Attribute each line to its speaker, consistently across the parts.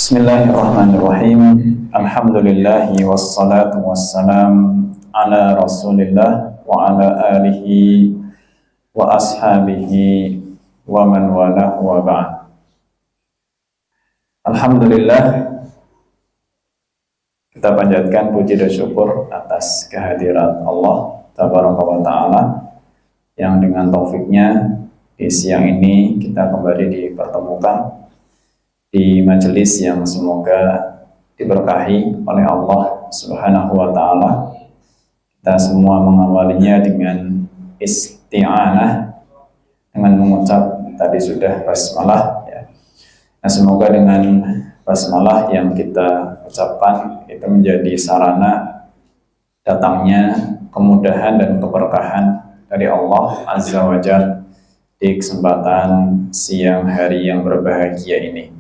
Speaker 1: Bismillahirrahmanirrahim. Alhamdulillahi wassalatu wassalam ala rasulillah wa ala alihi wa ashabihi wa man walah wa ba'd. Alhamdulillah, kita panjatkan puji dan syukur atas kehadiran Allah Tabaraka wa Ta'ala yang dengan taufiknya di siang ini kita kembali dipertemukan di majelis yang semoga diberkahi oleh Allah Subhanahu wa Ta'ala. Kita semua mengawalinya dengan isti'anah, dengan mengucap tadi sudah basmalah ya. Nah, semoga dengan basmalah yang kita ucapkan itu menjadi sarana datangnya kemudahan dan keberkahan dari Allah Azza wa Jalla di kesempatan siang hari yang berbahagia ini.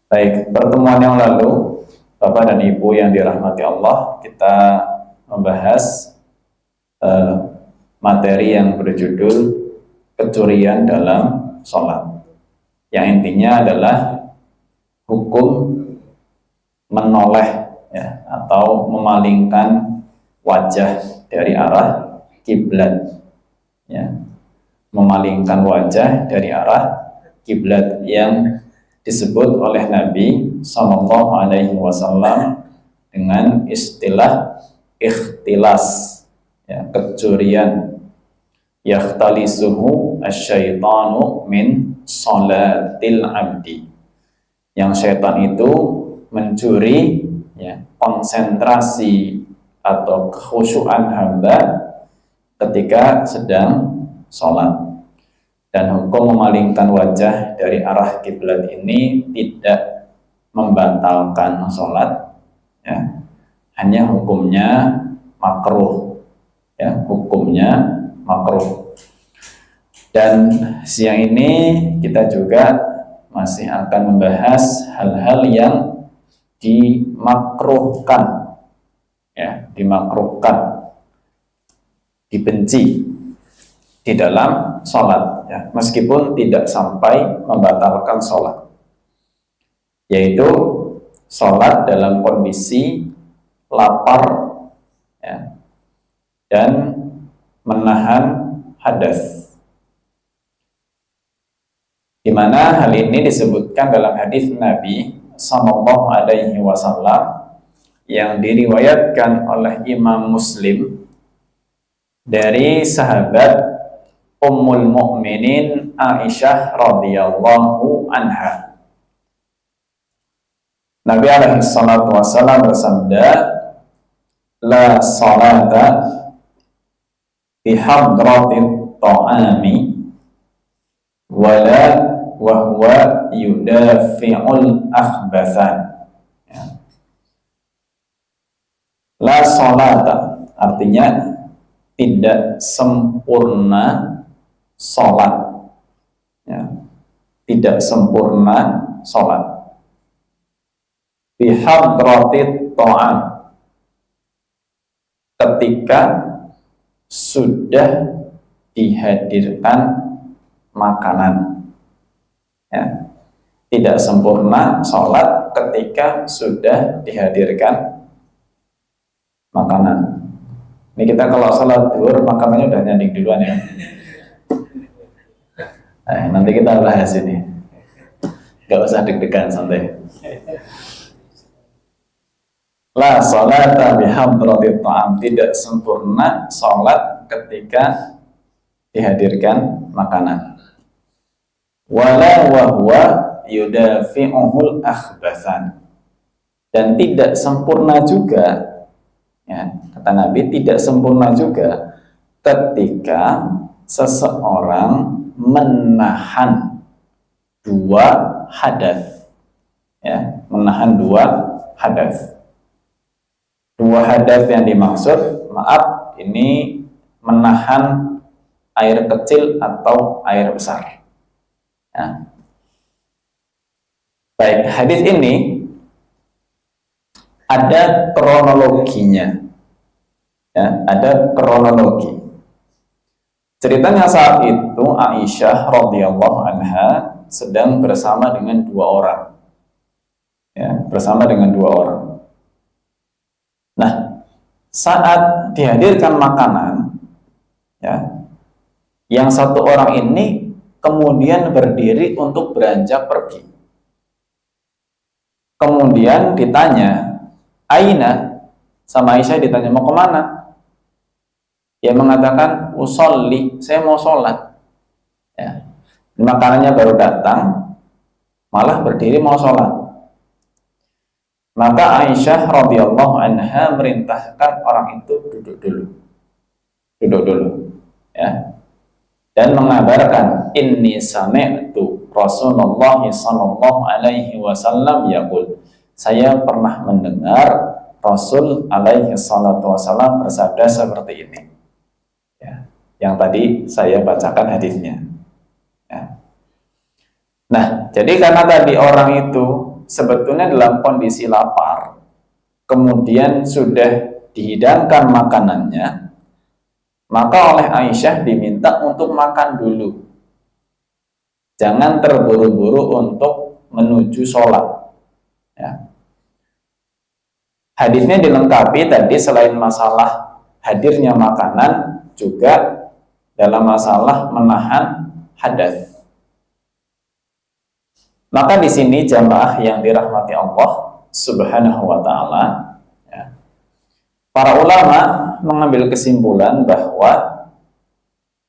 Speaker 1: Baik, pertemuan yang lalu, Bapak dan Ibu yang dirahmati Allah, kita membahas materi yang berjudul kecurian dalam sholat. Yang intinya adalah hukum menoleh ya, atau memalingkan wajah dari arah kiblat. Ya, memalingkan wajah dari arah kiblat yang disebut oleh Nabi Sallallahu Alaihi Wasallam dengan istilah ikhtilas, ya, kecurian. Yakhtalisuhu asyaitanu min salatil abdi. Yang syaitan itu mencuri ya, konsentrasi atau kekhusyuan hamba ketika sedang sholat. Dan hukum memalingkan wajah dari arah kiblat ini tidak membatalkan sholat, ya. Hanya hukumnya makruh, ya, hukumnya makruh. Dan siang ini kita juga masih akan membahas hal-hal yang dimakruhkan, ya, dimakruhkan, dibenci di dalam sholat, ya, meskipun tidak sampai membatalkan sholat, yaitu sholat dalam kondisi lapar ya, dan menahan hadas, di mana hal ini disebutkan dalam hadis Nabi Sallallahu Alaihi Wasallam yang diriwayatkan oleh Imam Muslim dari sahabat Ummul Mukminin Aisyah radhiyallahu anha. Nabi alaihi salatu wasallam bersabda, la salata fi hadratit ta'ami wala wa huwa yudafi'ul akhbathan. Ya. La salata artinya tidak sempurna sholat, ya, tidak sempurna sholat. Bihadratit ta'am, ketika sudah dihadirkan makanan, ya. Tidak sempurna sholat ketika sudah dihadirkan makanan. Ini kita kalau sholat duhur makanannya udah nyandik duluan ya. Nanti kita bahas ini, gak usah deg-degan, santai. La sholata bihadratit ta'am, tidak sempurna sholat ketika dihadirkan makanan. Wala wa huwa yudafi'uhul akhbathan, dan tidak sempurna juga, ya, kata Nabi, tidak sempurna juga ketika seseorang menahan dua hadas, ya, menahan dua hadas. Dua hadas yang dimaksud, maaf, ini menahan air kecil atau air besar. Ya. Baik, hadis ini ada kronologinya, ya, ada kronologi. Ceritanya saat itu Aisyah radhiyallahu anha sedang bersama dengan dua orang. ya, bersama dengan dua orang. Nah, saat dihadirkan makanan, ya, yang satu orang ini kemudian berdiri untuk beranjak pergi. Kemudian ditanya, Aina, sama Aisyah ditanya, mau kemana? Dia mengatakan, usolli, saya mau sholat. Ya. Makanannya baru datang, malah berdiri mau sholat. Maka Aisyah radhiyallahu anha merintahkan orang itu duduk dulu, ya, dan mengabarkan, inni sami'tu Rasulullah sallallahu alaihi wasallam yaqul, saya pernah mendengar Rasul alaihi salatu wasallam bersabda seperti ini, ya, yang tadi saya bacakan hadisnya, ya. Nah, jadi karena tadi orang itu sebetulnya dalam kondisi lapar, kemudian sudah dihidangkan makanannya, maka oleh Aisyah diminta untuk makan dulu. Jangan terburu-buru untuk menuju sholat. Ya. Hadisnya dilengkapi tadi selain masalah hadirnya makanan, juga dalam masalah menahan hadas. Maka di sini jamaah yang dirahmati Allah Subhanahu wa Ta'ala, ya, para ulama mengambil kesimpulan bahwa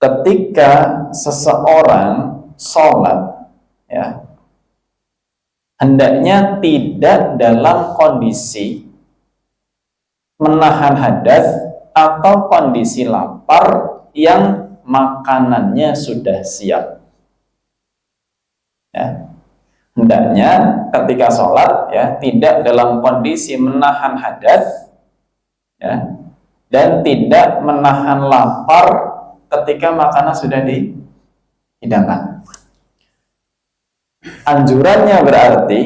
Speaker 1: ketika seseorang sholat, ya, hendaknya tidak dalam kondisi menahan hadas atau kondisi lapar yang makanannya sudah siap. Ya. Hendaknya ketika sholat, ya, tidak dalam kondisi menahan hadas, ya, dan tidak menahan lapar ketika makanan sudah dihidangkan. Anjurannya berarti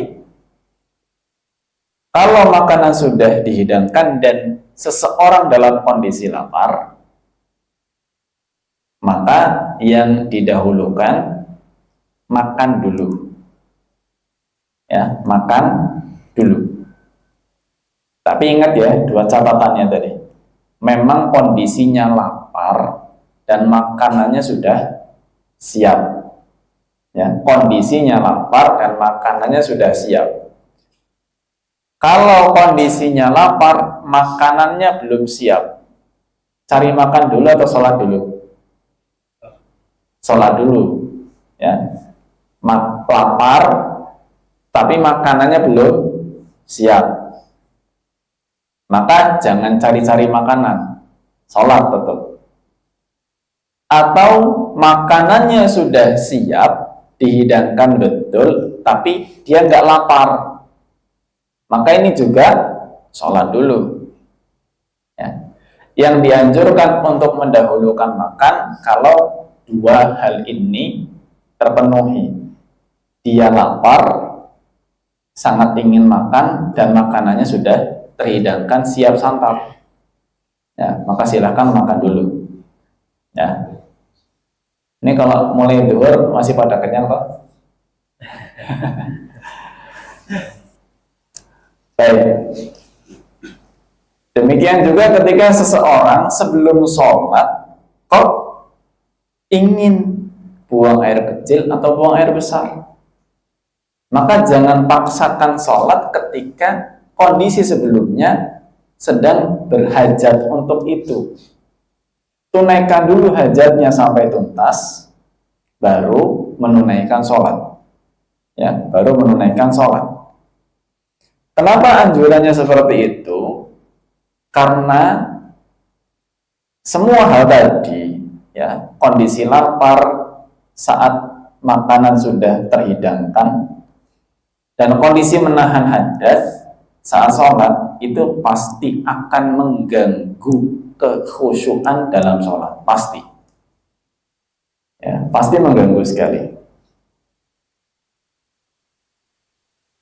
Speaker 1: kalau makanan sudah dihidangkan dan seseorang dalam kondisi lapar, maka yang didahulukan makan dulu. Ya, makan dulu. Tapi ingat ya, dua catatannya tadi. Memang kondisinya lapar dan makanannya sudah siap. Ya, kondisinya lapar dan makanannya sudah siap. Kalau kondisinya lapar, makanannya belum siap, cari makan dulu atau sholat dulu? Sholat dulu. Ya, lapar tapi makanannya belum siap, maka jangan cari-cari makanan, sholat tetap. Atau makanannya sudah siap, dihidangkan betul, tapi dia nggak lapar, maka ini juga sholat dulu. Ya. Yang dianjurkan untuk mendahulukan makan kalau dua hal ini terpenuhi. Dia lapar, sangat ingin makan, dan makanannya sudah terhidangkan siap santap, ya, maka silahkan makan dulu. Ya, ini kalau mulai duhur masih pada kenyang kok. Baik. Demikian juga ketika seseorang sebelum sholat kok ingin buang air kecil atau buang air besar, maka jangan paksakan sholat ketika kondisi sebelumnya sedang berhajat untuk itu. Tunaikan dulu hajatnya sampai tuntas, baru menunaikan sholat. Ya, baru menunaikan sholat. Kenapa anjurannya seperti itu? Karena semua hal tadi, ya, kondisi lapar saat makanan sudah terhidangkan, dan kondisi menahan hadas saat sholat itu pasti akan mengganggu kekhusyuan dalam sholat, pasti, ya, pasti mengganggu sekali.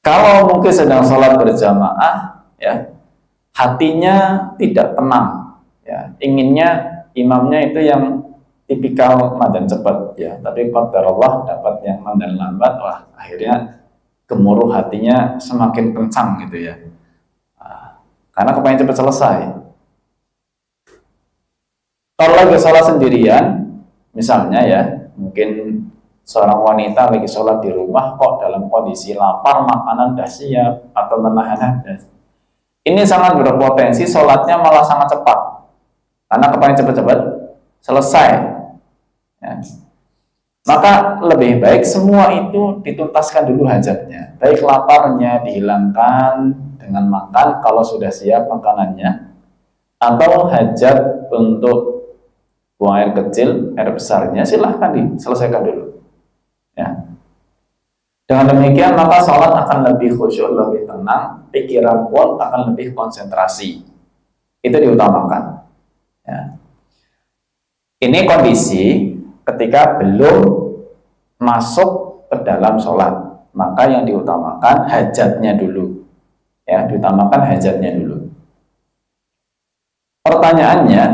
Speaker 1: Kalau mungkin sedang sholat berjamaah, ya, hatinya tidak tenang, ya, inginnya imamnya itu yang tipikal madan cepat, ya, tapi qadarullah dapat yang madan lambat, wah, akhirnya gemuruh hatinya semakin kencang gitu ya. Karena kepengen cepat selesai. Kalau lagi sholat sendirian, misalnya ya, mungkin seorang wanita lagi sholat di rumah kok dalam kondisi lapar, makanan dah siap, atau menahan hadas. Ini sangat berpotensi sholatnya malah sangat cepat, karena kepengen cepat-cepat selesai. Ya. Maka lebih baik semua itu dituntaskan dulu hajatnya. Baik laparnya dihilangkan dengan makan kalau sudah siap makanannya, atau hajat untuk buang air kecil, air besarnya silahkan diselesaikan dulu. Ya. Dengan demikian maka sholat akan lebih khusyuk, lebih tenang, pikiran pun akan lebih konsentrasi. Itu diutamakan. Ya. Ini kondisi ketika belum masuk ke dalam sholat, maka yang diutamakan hajatnya dulu. Ya, diutamakan hajatnya dulu. Pertanyaannya,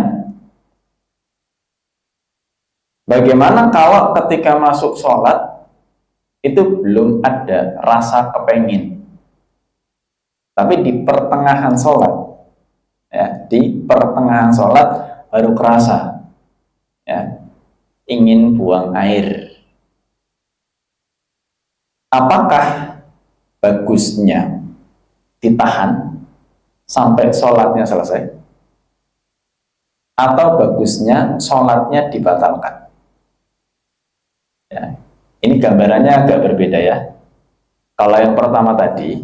Speaker 1: bagaimana kalau ketika masuk sholat itu belum ada rasa kepengin, tapi di pertengahan sholat, ya, di pertengahan sholat baru kerasa, ya, ingin buang air. Apakah bagusnya ditahan sampai sholatnya selesai, atau bagusnya sholatnya dibatalkan? Ya, ini gambarannya agak berbeda ya. Kalau yang pertama tadi,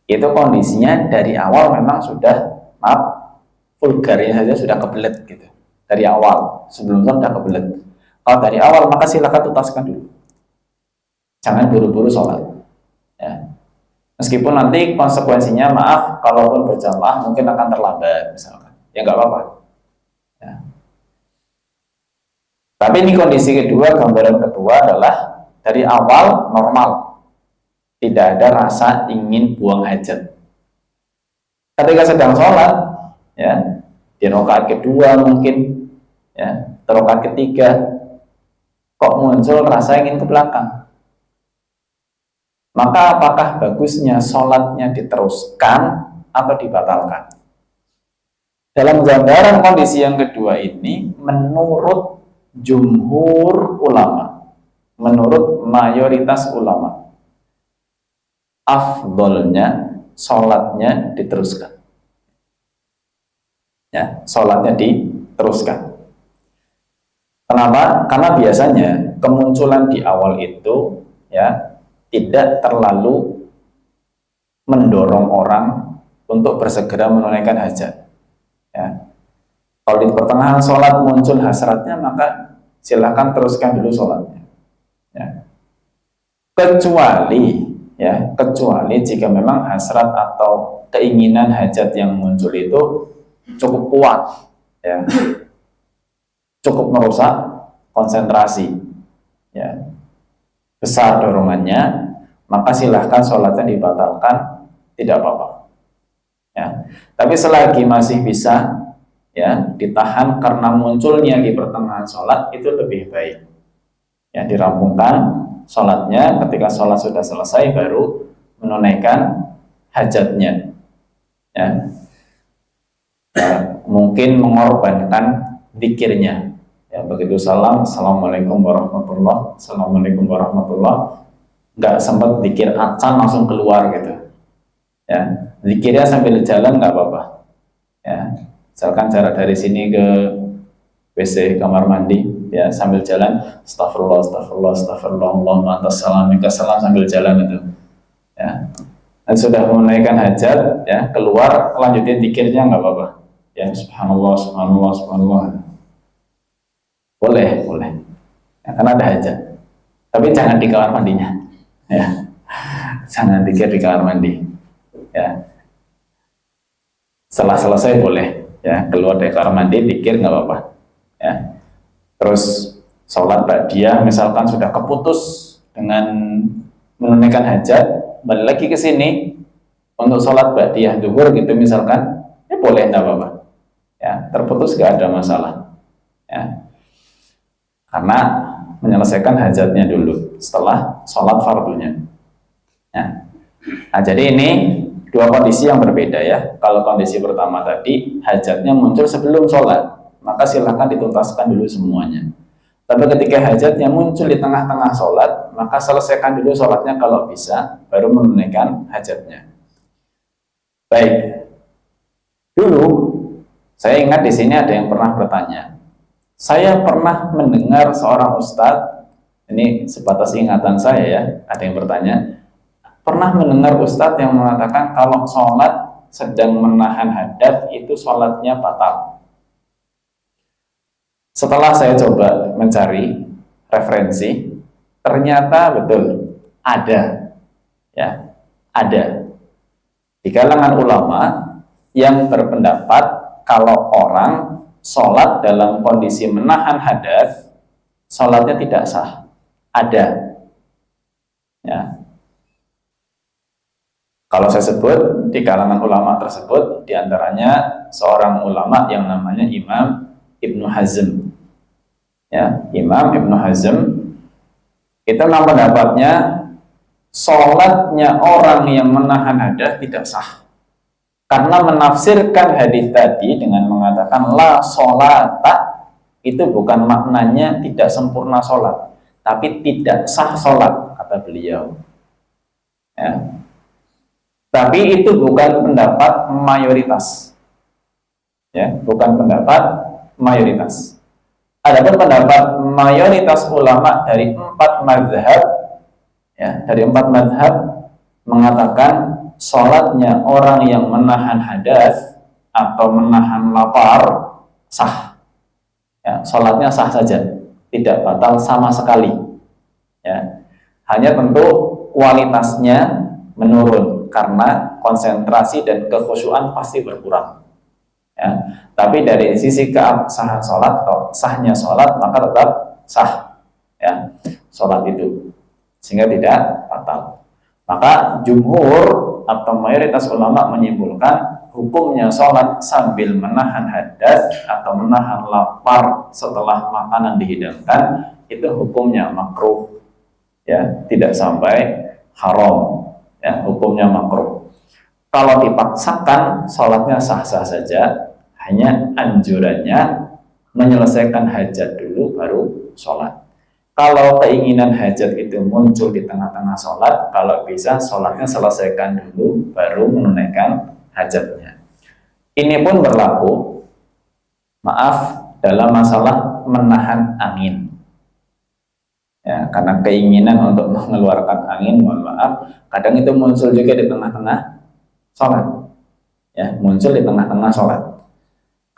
Speaker 1: itu kondisinya dari awal memang sudah, maaf, vulgarnya saja sudah kebelet gitu. Dari awal, sebelum sholat sudah kebelet. Kalau dari awal, maka silakan tuntaskan dulu. Jangan buru-buru sholat. Ya. Meskipun nanti konsekuensinya, maaf, kalaupun berjamaah mungkin akan terlambat misalkan. Ya nggak apa-apa. Ya. Tapi ini kondisi kedua, gambaran kedua adalah dari awal normal, tidak ada rasa ingin buang hajat. Ketika sedang sholat, ya, di rakaat kedua mungkin, ya, rakaat ketiga, kok muncul rasa ingin ke belakang. Maka apakah bagusnya sholatnya diteruskan atau dibatalkan? Dalam gambaran kondisi yang kedua ini, menurut jumhur ulama, menurut mayoritas ulama, afdolnya sholatnya diteruskan. Ya, sholatnya diteruskan. Kenapa? Karena biasanya kemunculan di awal itu, ya, tidak terlalu mendorong orang untuk bersegera menunaikan hajat. Ya. Kalau di pertengahan sholat muncul hasratnya, maka silakan teruskan dulu sholatnya. Ya. Kecuali jika memang hasrat atau keinginan hajat yang muncul itu cukup kuat, ya, cukup merusak konsentrasi, ya, besar dorongannya, maka silahkan sholatnya dibatalkan, tidak apa-apa. Ya. Tapi selagi masih bisa, ya, ditahan karena munculnya di pertengahan sholat, itu lebih baik. Ya, dirampungkan sholatnya, ketika sholat sudah selesai baru menunaikan hajatnya. Ya. Ya, mungkin mengorbankan zikirnya. Ya, begitu salam, assalamualaikum warahmatullah, assalamualaikum warahmatullah, nggak sempat zikir acan langsung keluar gitu. Ya, zikirnya sambil jalan nggak apa-apa. Ya, misalkan jarak dari sini ke WC kamar mandi, ya, sambil jalan, astagfirullah, astagfirullah, astagfirullah, Allahumma antas salam, minka salam, sambil jalan itu. Ya, dan sudah menunaikan hajat, ya, keluar, lanjutin zikirnya nggak apa-apa. Ya, subhanallah, subhanallah, subhanallah. Boleh. Ya, karena ada hajat. Tapi jangan di kamar mandinya. Ya. Jangan zikir di kamar mandi. Ya. Setelah selesai boleh, ya, keluar dari kamar mandi zikir nggak apa-apa. Ya. Terus sholat ba'diyah misalkan sudah keputus dengan menunaikan hajat, balik lagi ke sini untuk sholat ba'diyah zuhur gitu misalkan, ya boleh, nggak apa-apa. Ya, terputus nggak ada masalah. Ya. Karena menyelesaikan hajatnya dulu setelah sholat fardunya. Nah, jadi ini dua kondisi yang berbeda ya. Kalau kondisi pertama tadi hajatnya muncul sebelum sholat, maka silahkan dituntaskan dulu semuanya. Tapi ketika hajatnya muncul di tengah-tengah sholat, maka selesaikan dulu sholatnya kalau bisa, baru menunaikan hajatnya. Baik, dulu saya ingat di sini ada yang pernah bertanya. Saya pernah mendengar seorang ustadz, ini sebatas ingatan saya ya, ada yang bertanya, pernah mendengar ustadz yang mengatakan kalau sholat sedang menahan hadas itu sholatnya batal. Setelah saya coba mencari referensi, ternyata betul ada, ya, ada di kalangan ulama yang berpendapat kalau orang sholat dalam kondisi menahan hadas, sholatnya tidak sah. Ada, ya. Kalau saya sebut di kalangan ulama tersebut, diantaranya seorang ulama yang namanya Imam Ibnu Hazm. Ya, Imam Ibnu Hazm itu memang pendapatnya sholatnya orang yang menahan hadas tidak sah, karena menafsirkan hadis tadi dengan mengatakan la sholata, itu bukan maknanya tidak sempurna sholat, tapi tidak sah sholat, kata beliau, ya. Tapi itu bukan pendapat mayoritas, ya, bukan pendapat mayoritas. Adapun pendapat mayoritas ulama dari 4 mazhab, ya, dari 4 mazhab mengatakan sholatnya orang yang menahan hadas atau menahan lapar sah, ya, sholatnya sah saja, tidak batal sama sekali, ya. Hanya tentu kualitasnya menurun karena konsentrasi dan kekhusyuan pasti berkurang, ya. Tapi dari sisi keabsahan sholat atau sahnya sholat, maka tetap sah, ya, sholat itu, sehingga tidak batal. Maka jumhur atau mayoritas ulama menyimpulkan hukumnya sholat sambil menahan hadas atau menahan lapar setelah makanan dihidangkan itu hukumnya makruh, ya, tidak sampai haram, ya, hukumnya makruh. Kalau dipaksakan sholatnya sah-sah saja, hanya anjurannya menyelesaikan hajat dulu baru sholat. Kalau keinginan hajat itu muncul di tengah-tengah sholat, kalau bisa sholatnya selesaikan dulu baru menunaikan hajatnya. Ini pun berlaku, maaf, dalam masalah menahan angin, ya, karena keinginan untuk mengeluarkan angin, mohon maaf, kadang itu muncul juga di tengah-tengah sholat, ya, muncul di tengah-tengah sholat.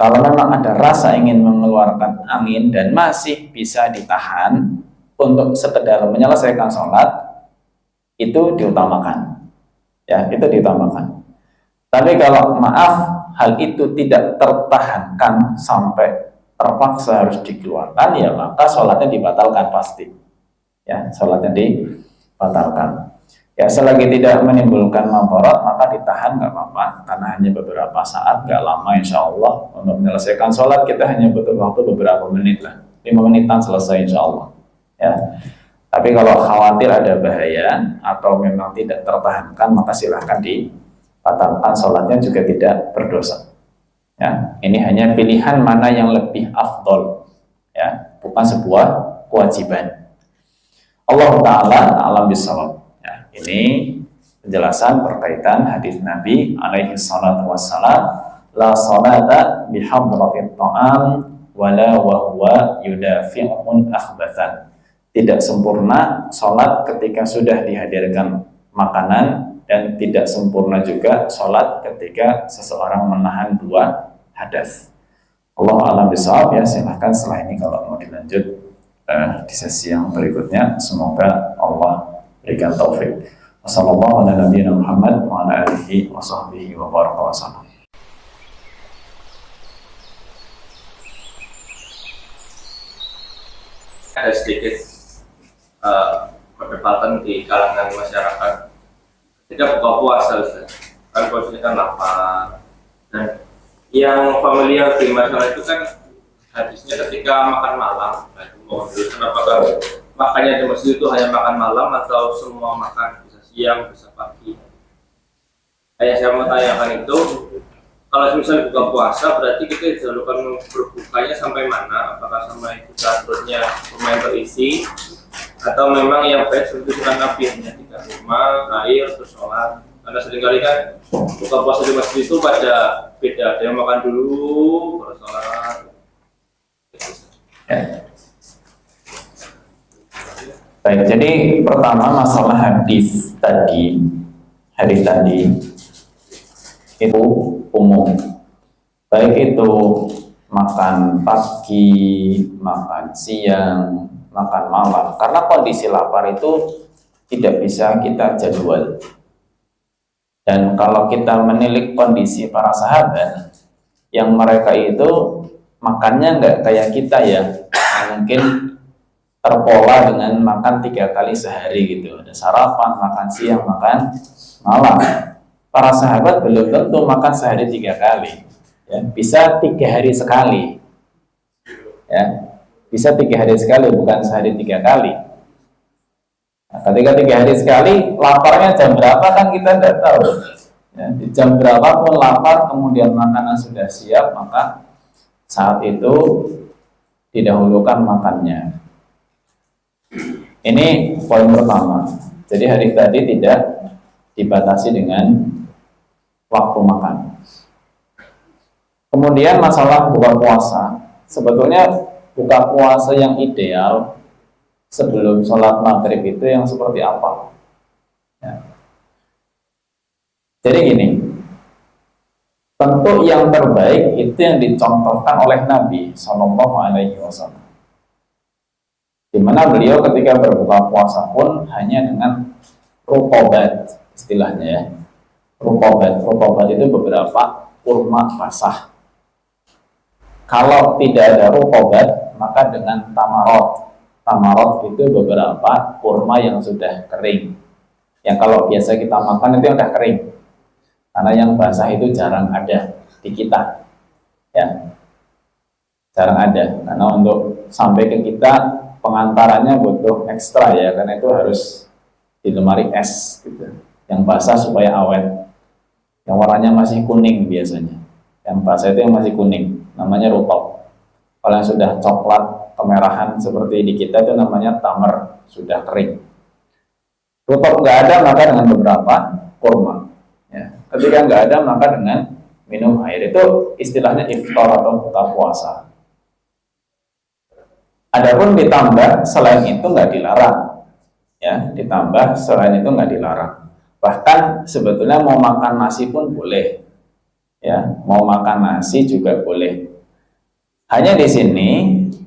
Speaker 1: Kalau memang ada rasa ingin mengeluarkan angin dan masih bisa ditahan untuk sekedar menyelesaikan sholat, itu diutamakan, ya, itu diutamakan. Tapi kalau maaf hal itu tidak tertahankan sampai terpaksa harus dikeluarkan, ya maka sholatnya dibatalkan pasti, ya, sholatnya dibatalkan. Ya, selagi tidak menimbulkan mabarat maka ditahan, nggak apa-apa, karena hanya beberapa saat, nggak lama insya Allah. Untuk menyelesaikan sholat kita hanya butuh waktu beberapa menit lah, 5 menitan selesai insya Allah, ya. Tapi kalau khawatir ada bahaya atau memang tidak tertahankan, maka silahkan dibatalkan, sholatnya juga tidak berdosa, ya. Ini hanya pilihan mana yang lebih afdol, ya, bukan sebuah kewajiban. Allah Ta'ala alam bisawab. Ini penjelasan berkaitan hadis Nabi alaihi salatu wassalam, la salata bihadratit ta'am wala wa huwa yudafi'un akhbathan. Tidak sempurna salat ketika sudah dihadirkan makanan, dan tidak sempurna juga salat ketika seseorang menahan 2 hadas. Allah a'lam bishawab, ya. Silahkan setelah ini kalau mau dilanjut di sesi yang berikutnya. Semoga Allah berikan taufik. Wassallallahu ala nabiyina Muhammad wa ala alihi wa sahbihi wa baraka wa sallam.
Speaker 2: Ada sedikit perdebatan di kalangan masyarakat ketika buka puasa, kan posisinya kan lapar, dan yang familiar di masalah itu kan hadisnya ketika makan malam. Nah, itu mau apakah makannya di masjid itu hanya makan malam atau semua makan, bisa siang, bisa pagi. Kayak saya mau tanyakan itu, kalau misalnya buka puasa berarti kita dijadwalkan berbukanya sampai mana? Apakah sampai kita perutnya lumayan terisi, atau memang yang baik seperti sunnah Nabi hanya 3 rumah, air, terus sholat? Karena seringkali kan buka puasa di masjid itu pada beda, ada yang makan dulu baru sholat.
Speaker 1: Ya. Baik, jadi pertama masalah hadis tadi itu umum, baik itu makan pagi, makan siang, makan malam, karena kondisi lapar itu tidak bisa kita jadwal. Dan kalau kita menilik kondisi para sahabat, yang mereka itu makannya nggak kayak kita ya, mungkin terpola dengan makan 3 kali sehari gitu, ada sarapan, makan siang, makan malam. Para sahabat belum tentu makan sehari 3 kali, ya, bisa 3 hari sekali, ya, bisa 3 hari sekali, bukan sehari 3 kali. Nah, ketika 3 hari sekali, laparnya jam berapa kan kita tidak tahu, ya, di jam berapapun lapar, kemudian makanan sudah siap, maka saat itu didahulukan makannya. Ini poin pertama. Jadi hari tadi tidak dibatasi dengan waktu makan. Kemudian masalah buka puasa. Sebetulnya buka puasa yang ideal sebelum sholat maghrib itu yang seperti apa? Ya. Jadi gini, tentu yang terbaik itu yang dicontohkan oleh Nabi Shallallahu Alaihi Wasallam, di mana beliau ketika berbuka puasa pun hanya dengan rukobat, istilahnya ya. Rukobat itu beberapa kurma basah. Kalau tidak ada rukobat, maka dengan tamarot. Tamarot itu beberapa kurma yang sudah kering. Yang kalau biasa kita makan itu yang sudah kering. Karena yang basah itu jarang ada di kita. Ya. Jarang ada. Karena untuk sampai ke kita pengantarannya butuh ekstra ya, karena itu harus di lemari es gitu. Yang basah supaya awet. Yang warnanya masih kuning biasanya. Yang basah itu yang masih kuning, namanya rutop. Kalau yang sudah coklat kemerahan seperti di kita itu namanya tamar, sudah kering. Rutop nggak ada, maka dengan beberapa kurma. Ya. Ketika nggak ada, maka dengan minum air. Itu istilahnya iftar atau buka puasa. Adapun ditambah selain itu nggak dilarang, ya, ditambah selain itu nggak dilarang. Bahkan sebetulnya mau makan nasi pun boleh, ya, mau makan nasi juga boleh. Hanya di sini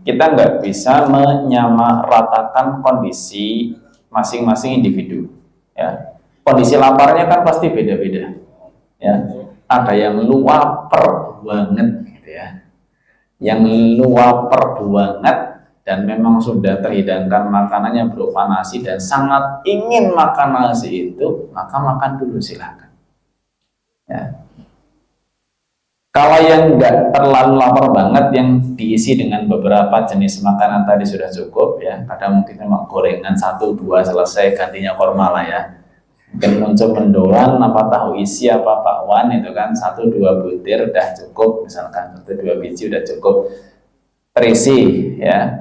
Speaker 1: kita nggak bisa menyamaratakan kondisi masing-masing individu, ya. Kondisi laparnya kan pasti beda-beda, ya. Ada yang lapar banget, gitu ya, yang lapar banget dan memang sudah terhidangkan makanannya berupa nasi dan sangat ingin makan nasi itu, maka makan dulu silakan. Ya. Kalau yang nggak terlalu lapar banget, yang diisi dengan beberapa jenis makanan tadi sudah cukup ya. Kadang mungkin memang gorengan 1-2 selesai, gantinya korma lah ya. Mungkin muncul mendoan, apa tahu isi, apa bakwan itu kan 1-2 butir udah cukup, misalkan 1-2 biji udah cukup. Terisi ya.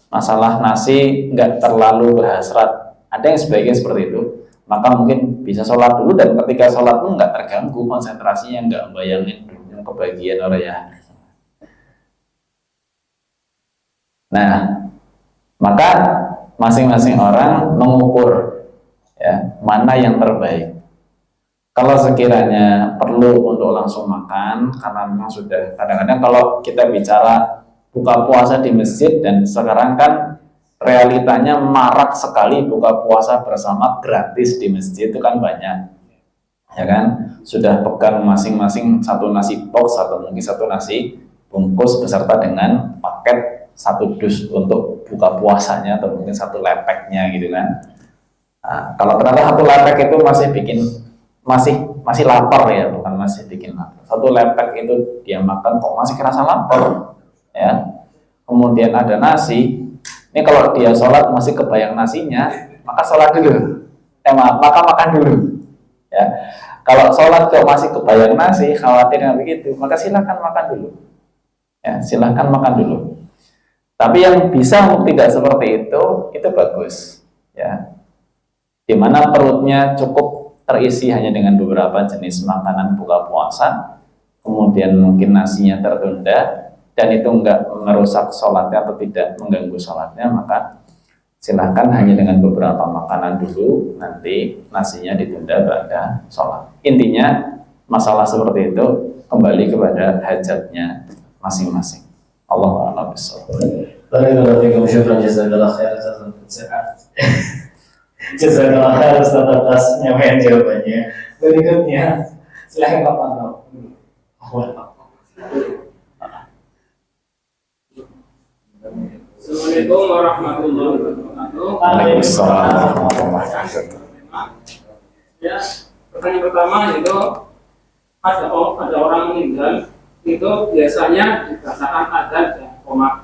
Speaker 1: Masalah nasi nggak terlalu berhasrat, ada yang sebaiknya seperti itu, maka mungkin bisa sholat dulu, dan ketika sholat pun nggak terganggu konsentrasinya, nggak bayangin yang kebagian orang ya. Nah, maka masing-masing orang mengukur ya mana yang terbaik. Kalau sekiranya perlu untuk langsung makan, karena memang sudah kadang-kadang kalau kita bicara buka puasa di masjid, dan sekarang kan realitanya marak sekali buka puasa bersama gratis di masjid itu kan banyak, ya kan, sudah pegang masing-masing 1 nasi box atau mungkin 1 nasi bungkus beserta dengan paket 1 dus untuk buka puasanya, atau mungkin 1 lepeknya gitu kan. Nah, kalau ternyata 1 lepek itu masih bikin masih lapar ya, bukan masih bikin lapar. 1 lepek itu dia makan kok masih kerasa lapar. Ya, kemudian ada nasi. Ini kalau dia sholat masih kebayang nasinya, maka sholat dulu. maka makan dulu. Ya, kalau sholat kok masih kebayang nasi, khawatir yang begitu, maka silahkan makan dulu. Ya, silahkan makan dulu. Tapi yang bisa untuk tidak seperti itu bagus. Ya, dimana perutnya cukup terisi hanya dengan beberapa jenis makanan buka puasa, kemudian mungkin nasinya tertunda, dan itu enggak merusak sholatnya atau tidak mengganggu sholatnya, maka silahkan hanya dengan beberapa makanan dulu, nanti nasinya ditunda pada sholat. Intinya masalah seperti itu kembali kepada hajatnya masing-masing. Allahu a'lam bishawab.
Speaker 3: Barakallahu fiikum, syukran jazakallahu khair atas pencerahan. Jazakallahu khair Ustaz atas penyampaian jawabannya. Berikutnya silakan Pak Manto.
Speaker 4: Assalamualaikum warahmatullahi wabarakatuh.
Speaker 1: Waalaikumsalam warahmatullahi wabarakatuh.
Speaker 4: Ya, pertanyaan pertama itu ada orang meninggal itu biasanya dikatakan adzan dan qomat.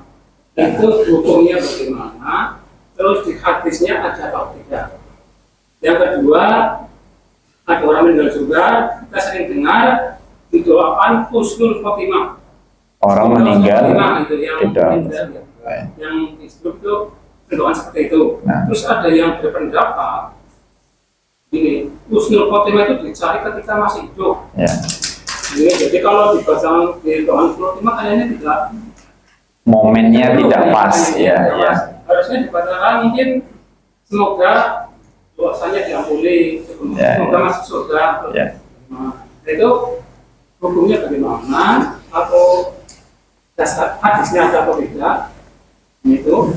Speaker 4: Itu hukumnya bagaimana? Terus di hadisnya ada atau tidak? Yang kedua, ada orang meninggal juga, kita sering dengar didoakan husnul khotimah.
Speaker 1: Orang meninggal
Speaker 4: itu yang
Speaker 1: tidak.
Speaker 4: meninggal, ya. Yang disebut itu doa seperti itu.
Speaker 1: Nah.
Speaker 4: Terus ada yang berpendapat ini husnul khotimah itu dicari ketika masih hidup.
Speaker 1: Ya.
Speaker 4: Jadi kalau dibaca di doa husnul khotimah kayaknya tidak
Speaker 1: Momennya tidak pas, ya.
Speaker 4: Harusnya dibacakan mungkin semoga dosanya diampuni, semoga masuk surga.
Speaker 1: Ya.
Speaker 4: Nah, itu hukumnya bagaimana atau dasar hadisnya ada atau tidak? Itu.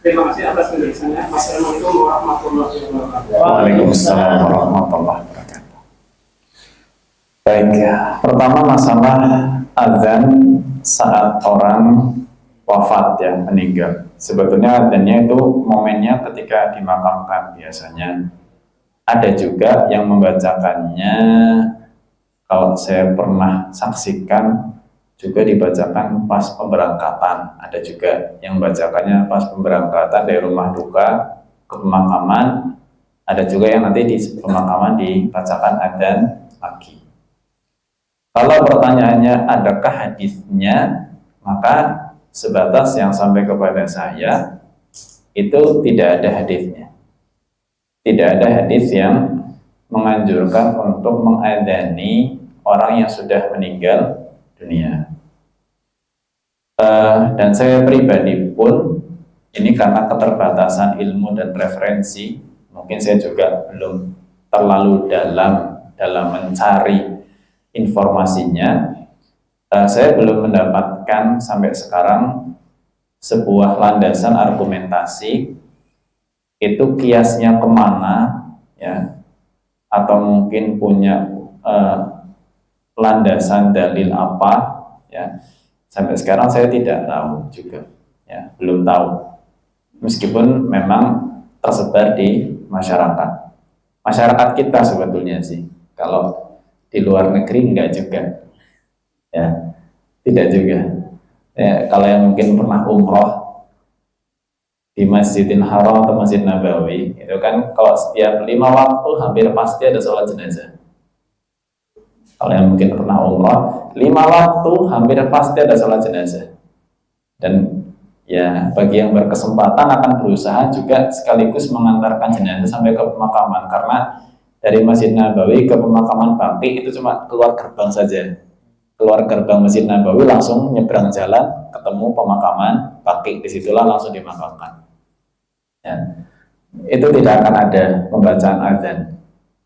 Speaker 4: Terima kasih atas penjelasannya. Wassalamualaikum warahmatullahi wabarakatuh.
Speaker 1: Waalaikumsalam warahmatullahi wabarakatuh. Baik, ya. Pertama masalah azan saat orang wafat, ya, meninggal. Sebetulnya adanya itu momennya ketika dimakamkan biasanya. Ada juga yang membacakannya, kalau saya pernah saksikan, juga dibacakan pas pemberangkatan. Ada juga yang membacakannya pas pemberangkatan dari rumah duka ke pemakaman. Ada juga yang nanti di pemakaman dibacakan adzan lagi. Kalau pertanyaannya adakah hadisnya, maka sebatas yang sampai kepada saya itu tidak ada hadisnya. Tidak ada hadis yang menganjurkan untuk mengadzani orang yang sudah meninggal dunia. Dan saya pribadi pun, ini karena keterbatasan ilmu dan referensi, mungkin saya juga belum terlalu dalam mencari informasinya. Saya belum mendapatkan sampai sekarang sebuah landasan argumentasi itu kiasnya kemana, ya, atau mungkin punya landasan dalil apa, ya. Sampai sekarang saya tidak tahu juga, ya, belum tahu. Meskipun memang tersebar di masyarakat kita sebetulnya sih. Kalau di luar negeri enggak juga. Ya, tidak juga. Ya, kalau yang mungkin pernah umroh di Masjidil Haram atau Masjid Nabawi, itu kan kalau setiap 5 waktu hampir pasti ada sholat jenazah. Kalau yang mungkin pernah umroh, 5 waktu hampir pasti ada sholat jenazah. Dan ya, bagi yang berkesempatan akan berusaha juga sekaligus mengantarkan jenazah sampai ke pemakaman, karena dari Masjid Nabawi ke pemakaman Baqi itu cuma keluar gerbang saja. Keluar gerbang Masjid Nabawi langsung nyebrang jalan ketemu pemakaman Baqi, disitulah langsung dimakamkan. Ya. Itu tidak akan ada pembacaan adzan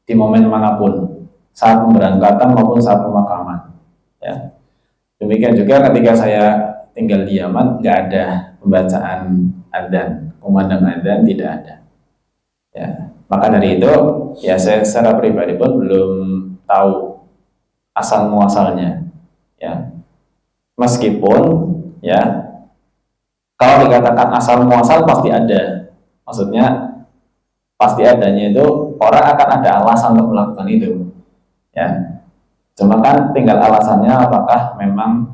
Speaker 1: di momen manapun, saat pemberangkatan maupun saat pemakaman. Ya. Demikian juga ketika saya tinggal di Yaman, nggak ada pembacaan adzan, kumandang adzan tidak ada. Ya. Maka dari itu, ya saya secara pribadi pun belum tahu asal muasalnya. Ya, meskipun ya kalau dikatakan asal muasal pasti ada, maksudnya pasti adanya itu orang akan ada alasan untuk melakukan itu, ya. Cuma kan tinggal alasannya apakah memang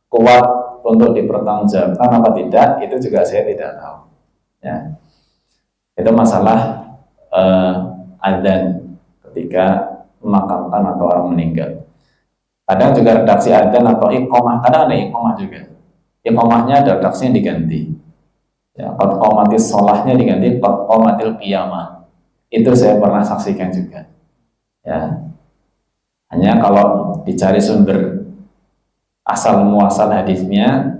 Speaker 1: kuat untuk dipertanggungjawabkan apa tidak, itu juga saya tidak tahu. Ya, itu masalah adzan ketika memakamkan atau orang meninggal. Kadang juga redaksi adzan atau iqamah, kadang ada iqamah juga. Iqamahnya ada redaksinya diganti. Ya, qad qamatis sholahnya diganti qad qamatil qiyamah. Itu saya pernah saksikan juga. Ya. Hanya kalau dicari sumber asal muasal hadisnya,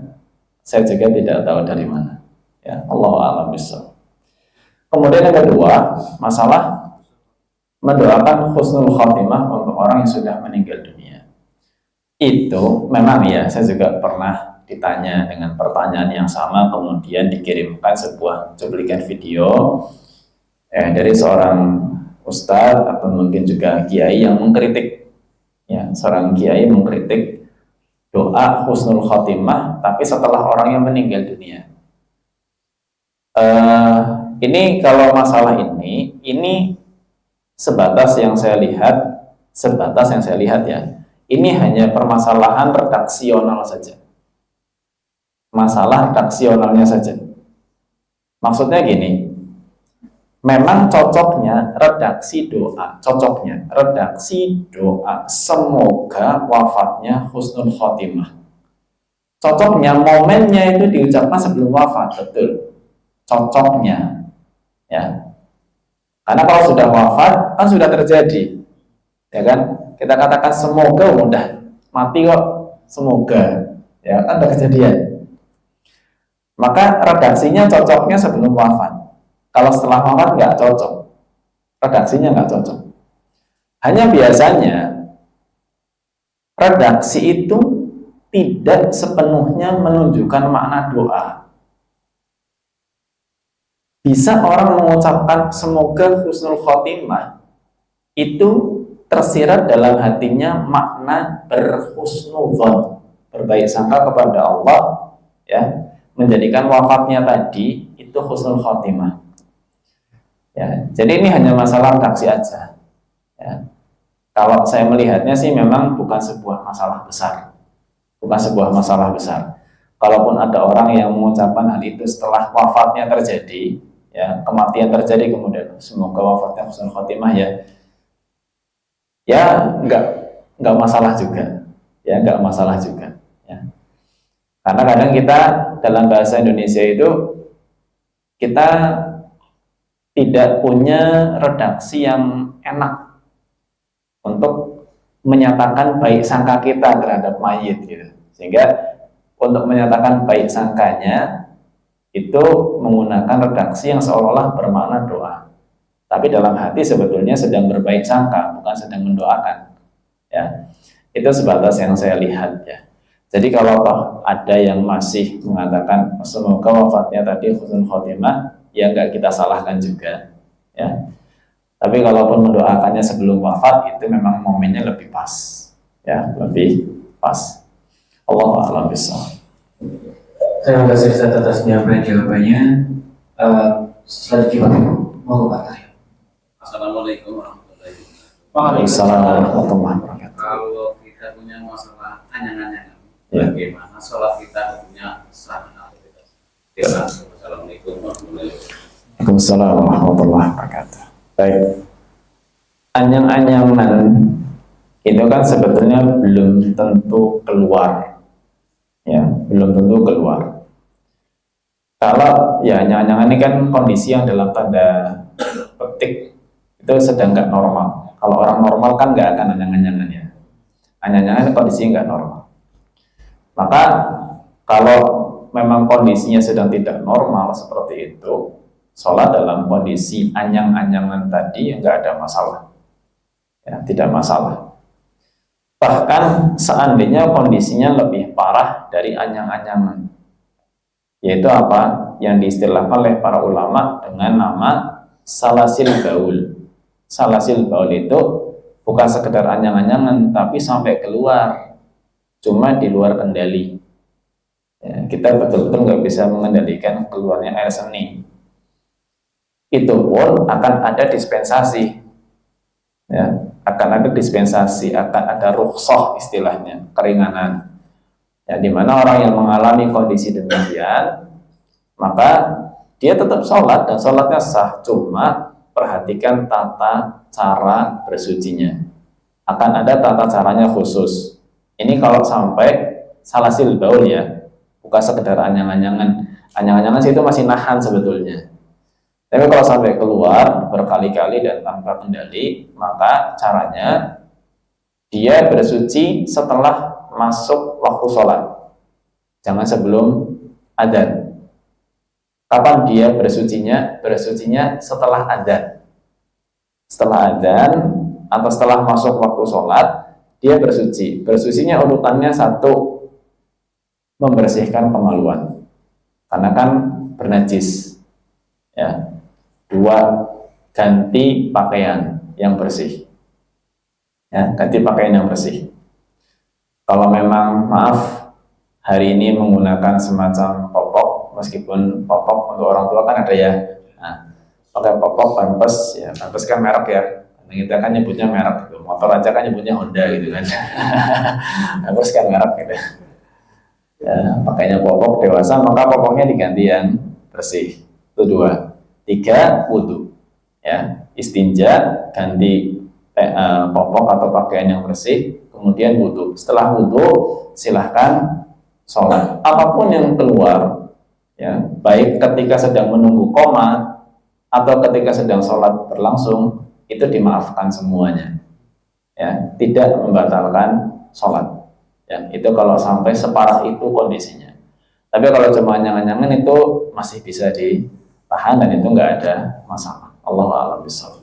Speaker 1: saya juga tidak tahu dari mana. Ya, Allahu a'lam bishawab. Kemudian yang kedua, masalah mendoakan husnul khotimah untuk orang yang sudah meninggal dunia. Itu memang ya, saya juga pernah ditanya dengan pertanyaan yang sama, kemudian dikirimkan sebuah cuplikan video dari seorang ustadz atau mungkin juga kiai yang mengkritik, ya, seorang kiai mengkritik doa husnul khotimah tapi setelah orang yang meninggal dunia. Ini kalau masalah ini sebatas yang saya lihat ya, ini hanya permasalahan redaksional saja, masalah redaksionalnya saja. Maksudnya gini, memang cocoknya redaksi doa semoga wafatnya husnul khotimah. Cocoknya momennya itu diucapkan sebelum wafat, betul. Cocoknya, ya. Karena kalau sudah wafat kan sudah terjadi, ya kan? Kita katakan semoga udah mati kok, semoga, ya kan udah kejadian. Maka redaksinya cocoknya sebelum wafat. Kalau setelah wafat nggak cocok, redaksinya nggak cocok. Hanya biasanya redaksi itu tidak sepenuhnya menunjukkan makna doa. Bisa orang mengucapkan semoga husnul khotimah itu tersirat dalam hatinya makna berhusnudzon, berbaik sangka kepada Allah, ya, menjadikan wafatnya tadi itu husnul khotimah. Ya, jadi ini hanya masalah redaksi aja. Ya. Kalau saya melihatnya sih memang bukan sebuah masalah besar, Kalaupun ada orang yang mengucapkan hal itu setelah wafatnya terjadi, ya, kematian terjadi kemudian semoga wafatnya husnul khotimah, ya nggak masalah juga, ya karena kadang kita dalam bahasa Indonesia itu kita tidak punya redaksi yang enak untuk menyatakan baik sangka kita terhadap mayit gitu. Sehingga untuk menyatakan baik sangkanya itu menggunakan redaksi yang seolah-olah bermakna doa. Tapi dalam hati sebetulnya sedang berbaik sangka, bukan sedang mendoakan. Ya. Itu sebatas yang saya lihat, ya. Jadi kalau ada yang masih mengatakan semoga wafatnya tadi husnul khotimah, ya nggak kita salahkan juga, ya. Tapi kalaupun mendoakannya sebelum wafat, itu memang momennya lebih pas, ya, lebih pas. Allahu a'lam bishawab.
Speaker 3: Terima kasih Ustaz atas jawabannya. Selanjutnya mau Pak Tahir.
Speaker 2: Assalamualaikum warahmatullahi wabarakatuh.
Speaker 1: Waalaikumsalam warahmatullahi wabarakatuh.
Speaker 2: Kalau kita punya masalah anyangan-anyangan,
Speaker 1: Ya.
Speaker 2: bagaimana sholat kita punya sah atau tidak? Assalamualaikum warahmatullahi wabarakatuh.
Speaker 1: Waalaikumsalam warahmatullahi wabarakatuh. Baik, anyang-anyangan itu kan sebetulnya belum tentu keluar, ya, belum tentu keluar. Kalau ya anyang-anyangan ini kan kondisi yang dalam tanda petik itu sedang nggak normal. Kalau orang normal kan nggak akan anyang-anyangan, ya. Anyang-anyangan kondisi nggak normal. Maka kalau memang kondisinya sedang tidak normal seperti itu, sholat dalam kondisi anyang-anyangan tadi nggak ada masalah, ya, tidak masalah. Bahkan seandainya kondisinya lebih parah dari anyang-anyangan, yaitu apa yang diistilahkan oleh para ulama dengan nama salasil baul. Salasil baul itu bukan sekedar anyang-anyangan, tapi sampai keluar, cuma di luar kendali. Ya, kita betul-betul nggak bisa mengendalikan keluarnya air seni. Itu pun akan ada dispensasi, ya, akan ada rukhsah istilahnya, keringanan, ya, di mana orang yang mengalami kondisi demikian maka dia tetap sholat dan sholatnya sah, cuma perhatikan tata cara bersucinya. Akan ada tata caranya khusus. Ini kalau sampai salasil baul ya, bukan sekedar anyang-anyangan. Anyang-anyangan sih itu masih nahan sebetulnya. Tapi kalau sampai keluar berkali-kali dan tanpa kendali, maka caranya dia bersuci setelah masuk waktu sholat. Jangan sebelum adzan. Kapan dia bersucinya? Bersucinya setelah adzan. Setelah adzan atau setelah masuk waktu sholat, dia bersuci. Bersucinya urutannya satu, membersihkan kemaluan, karena kan bernajis. Ya. Dua, ganti pakaian yang bersih. Ya, ganti pakaian yang bersih. Kalau memang maaf hari ini menggunakan semacam popok, meskipun popok untuk orang tua kan ada ya. Nah, pakai popok pampers, ya pampers kan merek ya. Kita kan nyebutnya merek, gitu. Motor aja kan nyebutnya Honda gitu kan. Pampers kan merek gitu. Ya, pakainya popok dewasa, maka popoknya diganti yang bersih. Itu dua. Tiga, wudhu. Ya, istinja, ganti popok atau pakaian yang bersih, kemudian wudhu. Setelah wudhu, silahkan sholat. Apapun yang keluar, ya, baik ketika sedang menunggu qomat atau ketika sedang sholat berlangsung, itu dimaafkan semuanya. Ya, tidak membatalkan sholat. Ya, itu kalau sampai separah itu kondisinya. Tapi kalau cuma anyang-anyangan itu masih bisa ditahan dan itu nggak ada masalah. Allahu a'lam bishawab.